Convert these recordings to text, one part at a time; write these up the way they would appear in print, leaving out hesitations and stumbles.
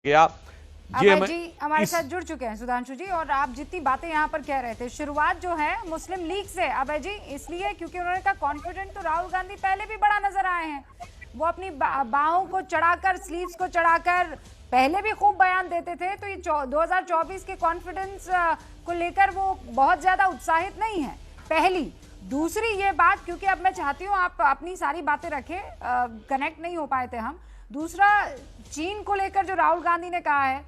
गया। अभय जी हमारे साथ जुड़ चुके हैं, सुधांशु जी, और आप जितनी बातें यहाँ पर कह रहे थे, शुरुआत जो है मुस्लिम लीग से अभय जी, इसलिए क्योंकि उन्होंने कहा कॉन्फिडेंट तो राहुल गांधी पहले भी बड़ा नजर आए हैं। वो अपनी बाहों को चढ़ाकर, स्लीव्स को चढ़ाकर पहले भी खूब बयान देते थे, तो ये 2024 के कॉन्फिडेंस को लेकर वो बहुत ज्यादा उत्साहित नहीं है। पहली दूसरी ये बात, क्योंकि अब मैं चाहती हूँ आप अपनी सारी बातें रखें, कनेक्ट नहीं हो पाए थे हम। दूसरा, चीन को लेकर जो राहुल गांधी ने कहा है,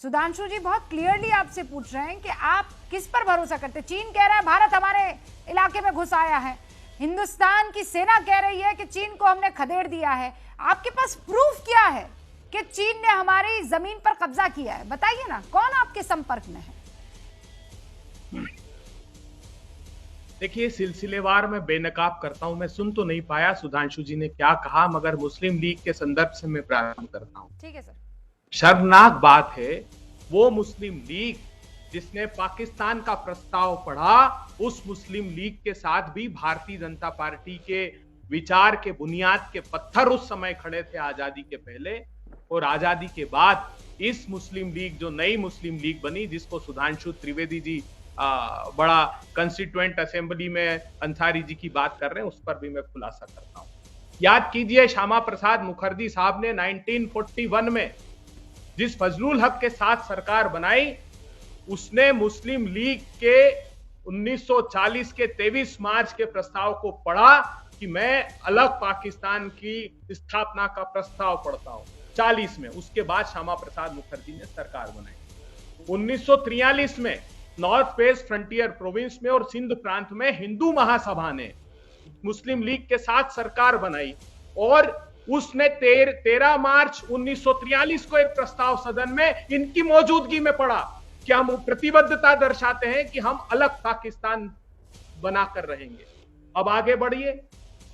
सुधांशु जी बहुत क्लियरली आपसे पूछ रहे हैं कि आप किस पर भरोसा करते हैं। चीन कह रहा है भारत हमारे इलाके में घुस आया है, हिंदुस्तान की सेना कह रही है कि चीन को हमने खदेड़ दिया है। आपके पास प्रूफ क्या है कि चीन ने हमारी जमीन पर कब्जा किया है? बताइए ना, कौन आपके संपर्क में है? देखिए, सिलसिलेवार में बेनकाब करता हूं। मैं सुन तो नहीं पाया सुधांशु जी ने क्या कहा, मगर मुस्लिम लीग के संदर्भ से मैं प्रारंभ करता हूं। ठीक है सर। शर्मनाक बात है, वो मुस्लिम लीग जिसने पाकिस्तान का प्रस्ताव पढ़ा, उस मुस्लिम लीग के साथ भी भारतीय जनता पार्टी के विचार के बुनियाद के पत्थर उस समय खड़े थे, आजादी के पहले और आजादी के बाद। इस मुस्लिम लीग, जो नई मुस्लिम लीग बनी, जिसको सुधांशु त्रिवेदी जी बड़ा कंस्टिट्यूएंट असेंबली में अंसारी जी की बात कर रहे हैं, उस पर भी मैं खुलासा करता हूं। याद कीजिए, श्यामा प्रसाद मुखर्जी साहब ने 1941 में जिस फजलुल हक के साथ सरकार बनाई, उसने मुस्लिम लीग के 1940 के 23 मार्च के प्रस्ताव को पढ़ा कि मैं अलग पाकिस्तान की स्थापना का प्रस्ताव पढ़ता हूं 40 में। उसके बाद श्यामा प्रसाद मुखर्जी ने सरकार बनाई। 1943 में नॉर्थ वेस्ट फ्रंटियर प्रोविंस में और सिंध प्रांत में हिंदू महासभा ने मुस्लिम लीग के साथ सरकार बनाई और उसने 13 मार्च 1943 को एक प्रस्ताव सदन में इनकी मौजूदगी में पढ़ा कि हम प्रतिबद्धता दर्शाते हैं कि हम अलग पाकिस्तान बनाकर रहेंगे। अब आगे बढ़िए,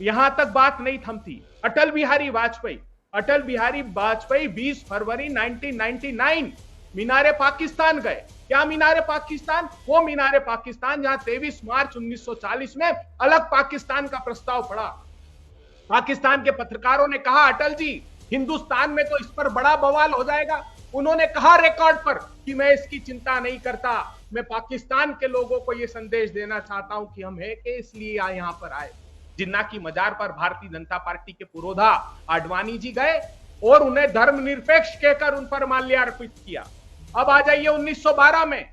यहां तक बात नहीं थमती। अटल बिहारी वाजपेयी 20 फरवरी 1999 मीनारे पाकिस्तान गए। क्या मीनारे पाकिस्तान? वो मीनारे पाकिस्तान जहां 23 मार्च 1940 में अलग पाकिस्तान का प्रस्ताव पड़ा। पाकिस्तान के पत्रकारों ने कहा, अटल जी, हिंदुस्तान में तो इस पर बड़ा बवाल हो जाएगा। उन्होंने कहा रिकॉर्ड पर कि मैं इसकी चिंता नहीं करता, मैं पाकिस्तान के लोगों को यह संदेश देना चाहता हूं कि हम है कि इसलिए यहां पर आए। जिन्ना की मजार पर भारतीय जनता पार्टी के पुरोधा आडवाणी जी गए और उन्हें धर्मनिरपेक्ष कहकर उन पर माल्यार्पित किया। अब आ जाइए 1912 में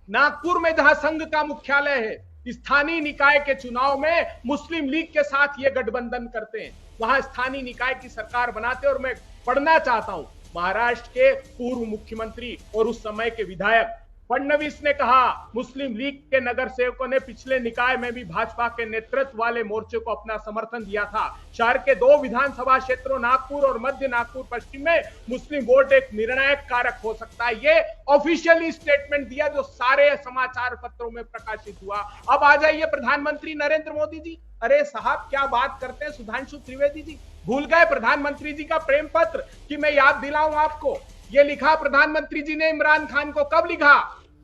नागपुर में, जहां संघ का मुख्यालय है, स्थानीय निकाय के चुनाव में मुस्लिम लीग के साथ ये गठबंधन करते हैं, वहां स्थानीय निकाय की सरकार बनाते हैं। और मैं पढ़ना चाहता हूं, महाराष्ट्र के पूर्व मुख्यमंत्री और उस समय के विधायक फडणवीस ने कहा, मुस्लिम लीग के नगर सेवकों ने पिछले निकाय में भी भाजपा के नेतृत्व वाले मोर्चे को अपना समर्थन दिया था। शहर के 2 विधानसभा क्षेत्रों नागपुर और मध्य नागपुर पश्चिम में मुस्लिम वोट एक निर्णायक कारक हो सकता है। ये ऑफिशियली स्टेटमेंट दिया जो सारे समाचार पत्रों में प्रकाशित हुआ। अब आ जाइए प्रधानमंत्री नरेंद्र मोदी जी। अरे साहब, क्या बात करते हैं सुधांशु त्रिवेदी जी, भूल गए प्रधानमंत्री जी का प्रेम पत्र कि मैं याद दिलाऊं आपको। ये लिखा प्रधानमंत्री जी ने इमरान खान को, कब लिखा?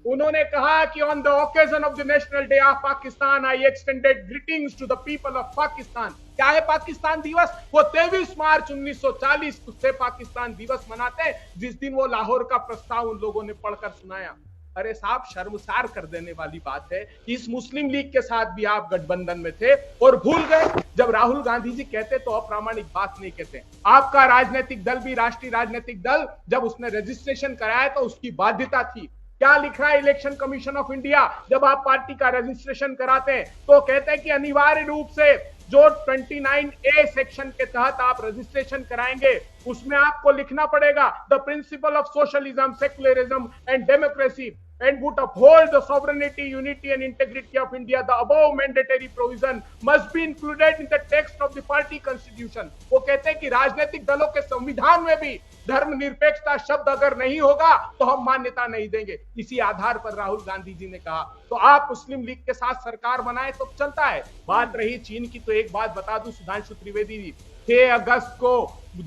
उन्होंने कहा कि on the occasion of the national day of Pakistan I extended greetings to the people of Pakistan. क्या है पाकिस्तान दिवस? वो 23 मार्च 1940 से पाकिस्तान दिवस मनाते हैं, जिस दिन वो लाहौर का प्रस्ताव उन लोगों ने पढ़कर सुनाया। अरे साहब, शर्मसार कर देने वाली बात है। इस मुस्लिम लीग के साथ भी आप गठबंधन में थे और भूल गए। जब राहुल गांधी जी कहते तो अप्रामाणिक बात नहीं कहते। आपका राजनीतिक दल भी, राष्ट्रीय राजनीतिक दल, जब उसने रजिस्ट्रेशन कराया तो उसकी बाध्यता थी। क्या लिख रहा है इलेक्शन कमीशन ऑफ इंडिया? जब आप पार्टी का रजिस्ट्रेशन कराते हैं तो कहते हैं कि अनिवार्य रूप से जो 29A सेक्शन के तहत आप रजिस्ट्रेशन कराएंगे, उसमें आपको लिखना पड़ेगा the principle of socialism, secularism and democracy and would uphold the sovereignty, unity and integrity of India. The above mandatory provision must be included in the text of the party constitution. वो कहते हैं कि राजनीतिक दलों के संविधान में भी धर्मनिरपेक्षता शब्द अगर नहीं होगा तो हम मान्यता नहीं देंगे। इसी आधार पर राहुल गांधी जी ने कहा। तो आप मुस्लिम लीग के साथ सरकार बनाए तो चलता है। बात रही चीन की, तो एक बात बता दूं सुधांशु त्रिवेदी जी, 6 अगस्त को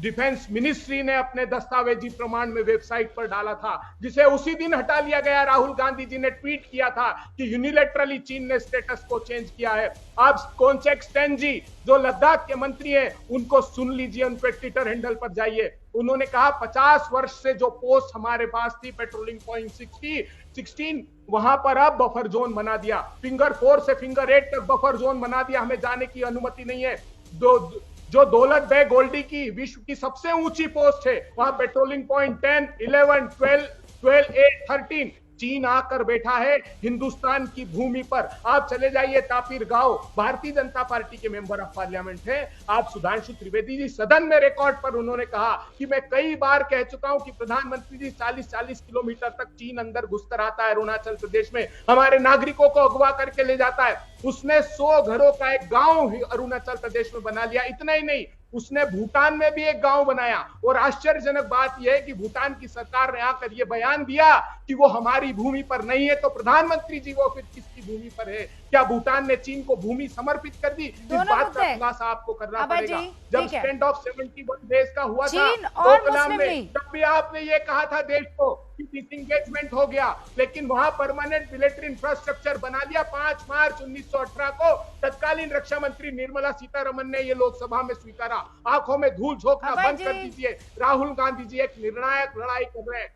डिफेंस मिनिस्ट्री ने अपने दस्तावेजी प्रमाण में वेबसाइट पर डाला था, जिसे उसी दिन हटा लिया गया। राहुल गांधी जी ने ट्वीट किया था कि यूनिलैटरली चीन ने स्टेटस को चेंज किया है। आप कोनचेक स्टेनजी जो लद्दाख के मंत्री हैं उनको सुन लीजिए, उनके ट्विटर हैंडल पर जाइए। उन्होंने कहा 50 वर्ष से जो पोस्ट हमारे पास थी पेट्रोलिंग पॉइंट 16 वहां पर अब बफर जोन बना दिया। फिंगर 4 से फिंगर 8 तक बफर जोन बना दिया, हमें जाने की अनुमति नहीं है। जो दौलत बेग ओल्डी की विश्व की सबसे ऊंची पोस्ट है, वहां पेट्रोलिंग पॉइंट 10, 11, 12, 8, 13 चीन आकर बैठा है हिंदुस्तान की भूमि पर। आप चले जाइए तापिर गांव, भारतीय जनता पार्टी के मेंबर ऑफ पार्लियामेंट हैं आप सुधांशु त्रिवेदी जी, सदन में रिकॉर्ड पर उन्होंने कहा कि मैं कई बार कह चुका हूं कि प्रधानमंत्री जी 40-40 किलोमीटर तक चीन अंदर घुसकर आता है, अरुणाचल प्रदेश में हमारे नागरिकों को अगवा करके ले जाता है। उसने 100 घरों का एक गांव अरुणाचल प्रदेश में बना लिया। इतना ही नहीं, उसने भूटान में भी एक गांव बनाया। और आश्चर्यजनक बात यह है कि भूटान की सरकार ने आकर यह बयान दिया कि वो हमारी भूमि पर नहीं है। तो प्रधानमंत्री जी वो फिर किसकी भूमि पर है? क्या भूटान ने चीन को भूमि समर्पित कर दी? इस बात का खुलासा आपको करना पड़ेगा। जब स्टैंड ऑफ 71 डेज का हुआ था डोकलाम में, तब भी आपने ये कहा था देश को कि डिसएंगेजमेंट हो गया, लेकिन वहां परमानेंट मिलिट्री इंफ्रास्ट्रक्चर बना लिया। 5 मार्च 1918 को तत्कालीन रक्षा मंत्री निर्मला सीतारमन ने ये लोकसभा में स्वीकारा। आंखों में धूल झोंकना बंद कर दीजिए। राहुल गांधी जी एक निर्णायक लड़ाई कर रहे हैं।